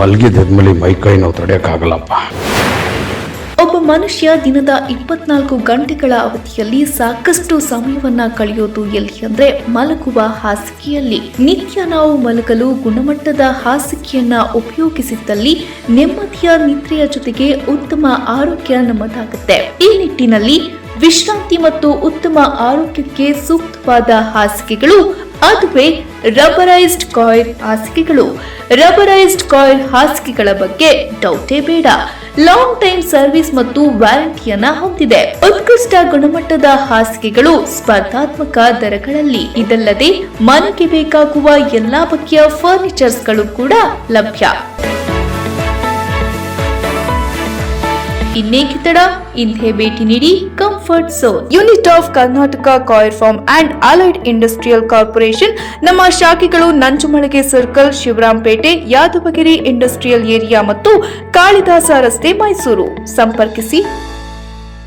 ಮಲಗಿದ್ಮೇಲೆ ಮೈಕೈ ನೋವು ತಡೆಯೋಕ್ಕಾಗಲ್ಲಪ್ಪ. ಒಬ್ಬ ಮನುಷ್ಯ ದಿನದ 24 ಗಂಟೆಗಳ ಅವಧಿಯಲ್ಲಿ ಸಾಕಷ್ಟು ಸಮಯವನ್ನ ಕಳೆಯೋದು ಎಲ್ಲಿ ಅಂದ್ರೆ ಮಲಗುವ ಹಾಸಿಗೆಯಲ್ಲಿ. ನಿತ್ಯ ನಾವು ಮಲಗಲು ಗುಣಮಟ್ಟದ ಹಾಸಿಗೆಯನ್ನ ಉಪಯೋಗಿಸಿದ್ದಲ್ಲಿ ನೆಮ್ಮದಿಯ ನಿದ್ರೆಯ ಜೊತೆಗೆ ಉತ್ತಮ ಆರೋಗ್ಯ ನಮ್ಮದಾಗುತ್ತೆ. ಈ ನಿಟ್ಟಿನಲ್ಲಿ ವಿಶ್ರಾಂತಿ ಮತ್ತು ಉತ್ತಮ ಆರೋಗ್ಯಕ್ಕೆ ಸೂಕ್ತವಾದ ಹಾಸಿಗೆಗಳು ಅದುವೇ ರಬ್ಬರೈಸ್ಡ್ ಕಾಯಿಲ್ ಹಾಸಿಗೆಗಳು. ರಬ್ಬರೈಸ್ಡ್ ಕಾಯಿಲ್ ಹಾಸಿಗೆಗಳ ಬಗ್ಗೆ ಡೌಟೇ ಬೇಡ. ಲಾಂಗ್ ಟೈಮ್ ಸರ್ವಿಸ್ ಮತ್ತು ವ್ಯಾರಂಟಿಯನ್ನ ಹೊಂದಿದೆ. ಉತ್ಕೃಷ್ಟ ಗುಣಮಟ್ಟದ ಹಾಸಿಗೆಗಳು ಸ್ಪರ್ಧಾತ್ಮಕ ದರಗಳಲ್ಲಿ. ಇದಲ್ಲದೆ ಮನೆಗೆ ಬೇಕಾಗುವ ಎಲ್ಲಾ ಬಗೆಯ ಫರ್ನಿಚರ್ಸ್ಗಳು ಕೂಡ ಲಭ್ಯ. ಇನ್ನೇಕೆ ತಡ, ಇಂದೇ ಭೇಟಿ ನೀಡಿ comfort zone, unit of Karnataka coir farm and allied industrial corporation. ನಮ್ಮ ಶಾಖೆಗಳು Nanjumalige circle, Shivarampet, Yadavagiri industrial area ಮತ್ತು ಕಾಳಿದಾಸ ರಸ್ತೆ, ಮೈಸೂರು. ಸಂಪರ್ಕಿಸಿ